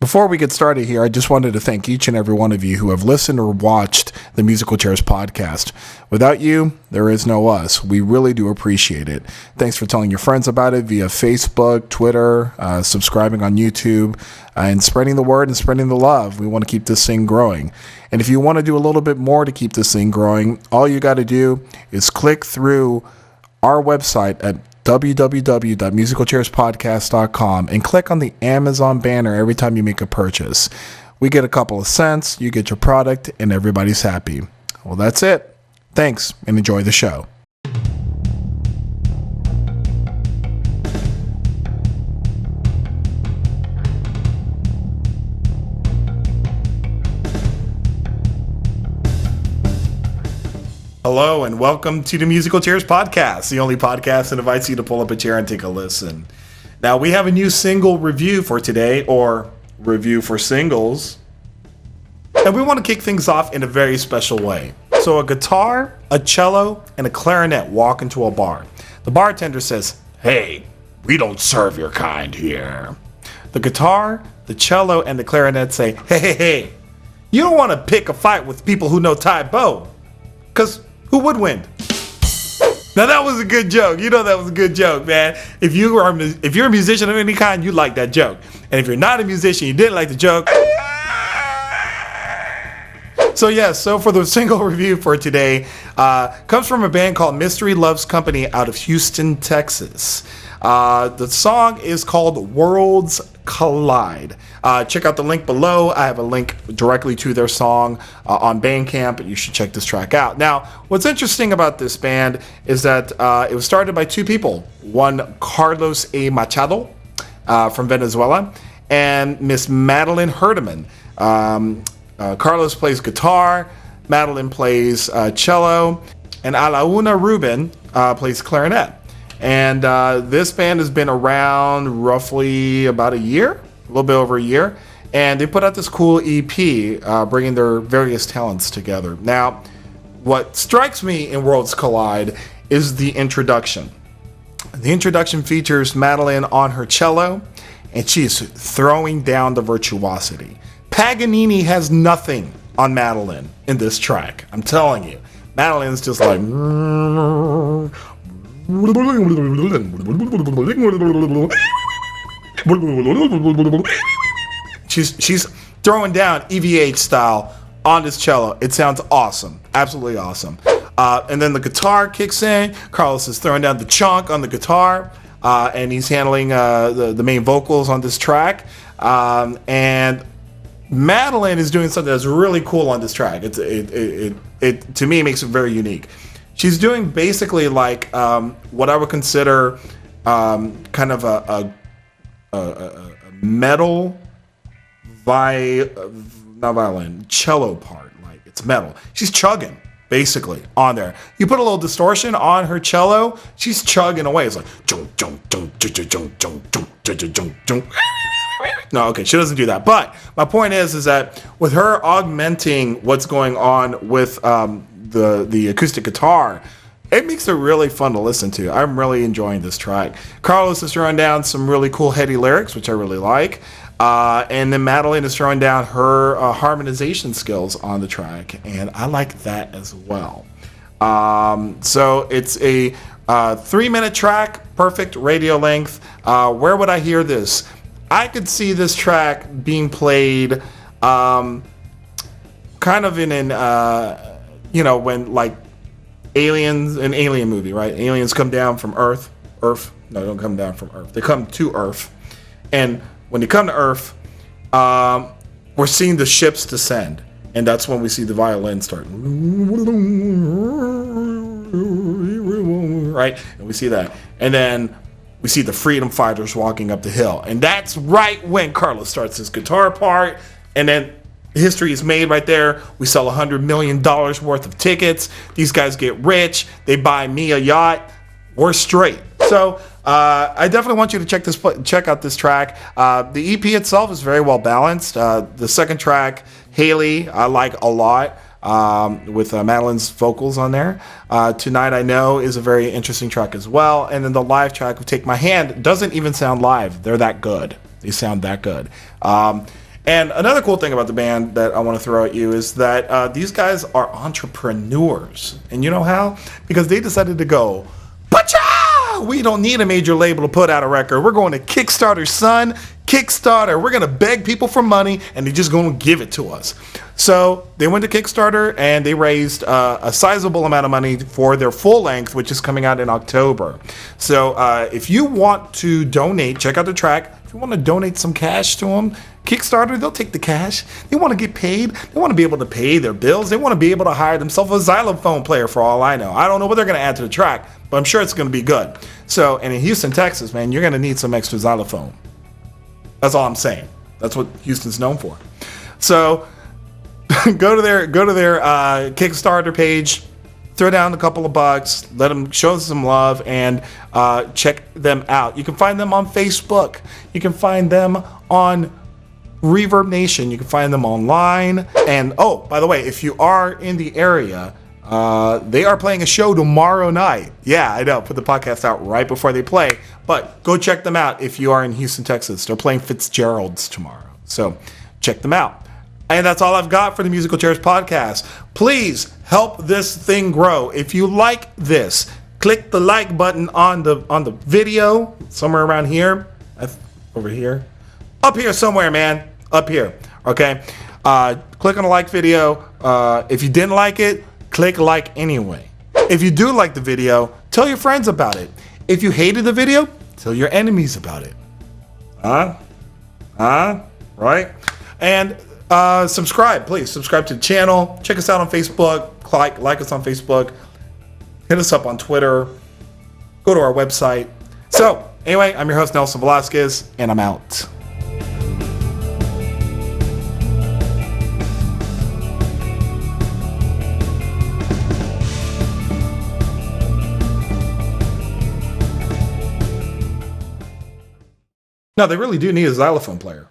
Before we get started here, I just wanted to thank each and every one of you who have listened or watched the Musical Chairs podcast. Without you, there is no us. We really do appreciate it. Thanks for telling your friends about it via Facebook, Twitter, subscribing on YouTube, and spreading the word and spreading the love. We want to keep this thing growing. And if you want to do a little bit more to keep this thing growing, all you got to do is click through our website at www.musicalchairspodcast.com and click on the Amazon banner every time you make a purchase. We get a couple of cents, you get your product, and everybody's happy. Well, that's it. Thanks, and enjoy the show. Hello and welcome to the Musical Chairs podcast, the only podcast that invites you to pull up a chair and take a listen. Now, we have a new single review for today, or review for singles, and we want to kick things off in a very special way. So a guitar, a cello, and a clarinet walk into a bar. The bartender says, "Hey, we don't serve your kind here." The guitar, the cello, and the clarinet say, Hey, you don't want to pick a fight with people who know Tai Bo, because who would win? Now that was a good joke. You know that was a good joke, man. If you're a musician of any kind, you like that joke. And if you're not a musician, you didn't like the joke. So for the single review for today, comes from a band called Mystery Loves Company out of Houston, Texas. The song is called Worlds Collide. Check out the link below. I have a link directly to their song on Bandcamp. You should check this track out. Now, what's interesting about this band is that it was started by two people. One, Carlos A. Machado from Venezuela, and Miss Madeline Herdeman. Carlos plays guitar, Madeline plays cello, and Alauna Ruben plays clarinet. And this band has been around roughly about a year, a little bit over a year, and they put out this cool EP, bringing their various talents together. Now, what strikes me in Worlds Collide is the introduction. The introduction features Madeline on her cello, and she is throwing down the virtuosity. Paganini has nothing on Madeline in this track. I'm telling you. Madeline's just like... She's throwing down EVH style on this cello. It sounds awesome. Absolutely awesome. And then the guitar kicks in. Carlos is throwing down the chunk on the guitar. And he's handling the main vocals on this track. And Madeline is doing something that's really cool on this track. It to me makes it very unique. She's doing basically like what I would consider kind of a metal not violin, cello part. Like it's metal. She's chugging basically on there. You put a little distortion on her cello, she's chugging away. It's like junk junk junk junk junk junk junk junk junk. No, okay, she doesn't do that. But my point is that with her augmenting what's going on with the acoustic guitar, it makes it really fun to listen to. I'm really enjoying this track. Carlos is throwing down some really cool heady lyrics, which I really like. And then Madeline is throwing down her harmonization skills on the track, and I like that as well. So it's a 3-minute track, perfect radio length. Where would I hear this? I could see this track being played kind of in an, when like an alien movie, right? Aliens come down from Earth. No, they don't come down from Earth. They come to Earth. And when they come to Earth, we're seeing the ships descend. And that's when we see the violin start. Right? And we see that. And then we see the freedom fighters walking up the hill. And that's right when Carlos starts his guitar part. And then history is made right there. We sell $100 million worth of tickets. These guys get rich. They buy me a yacht. We're straight. So I definitely want you to check out this track. The EP itself is very well balanced. The second track, Haley, I like a lot. With Madeline's vocals on there. Tonight I Know is a very interesting track as well. And then the live track of Take My Hand doesn't even sound live. They're that good. They sound that good. And another cool thing about the band that I want to throw at you is that these guys are entrepreneurs. And you know how? Because they decided to go, Pacha! We don't need a major label to put out a record. We're going to Kickstarter, son. Kickstarter. We're going to beg people for money, and they're just going to give it to us. So they went to Kickstarter, and they raised a sizable amount of money for their full length, which is coming out in October. So if you want to donate, check out the track. If you want to donate some cash to them, Kickstarter, they'll take the cash. They want to get paid. They want to be able to pay their bills. They want to be able to hire themselves a xylophone player for all I know. I don't know what they're going to add to the track, but I'm sure it's going to be good. So, and in Houston, Texas, man, you're going to need some extra xylophone. That's all I'm saying. That's what Houston's known for. So go to their Kickstarter page, throw down a couple of bucks, let them show them some love, and check them out. You can find them on Facebook. You can find them on Reverb Nation. You can find them online. And oh, by the way, if you are in the area, they are playing a show tomorrow night. Yeah, I know. Put the podcast out right before they play. But go check them out if you are in Houston, Texas. They're playing Fitzgerald's tomorrow. So check them out. And that's all I've got for the Musical Chairs podcast. Please help this thing grow. If you like this, click the like button on the video somewhere around here. Over here. Up here somewhere, man. Up here. Okay. Click on the like video. If you didn't like it, click like anyway. If you do like the video, tell your friends about it. If you hated the video, tell your enemies about it. Right? And subscribe, please. Subscribe to the channel. Check us out on Facebook. Like us on Facebook. Hit us up on Twitter. Go to our website. So, anyway, I'm your host, Nelson Velasquez, and I'm out. No, they really do need a xylophone player.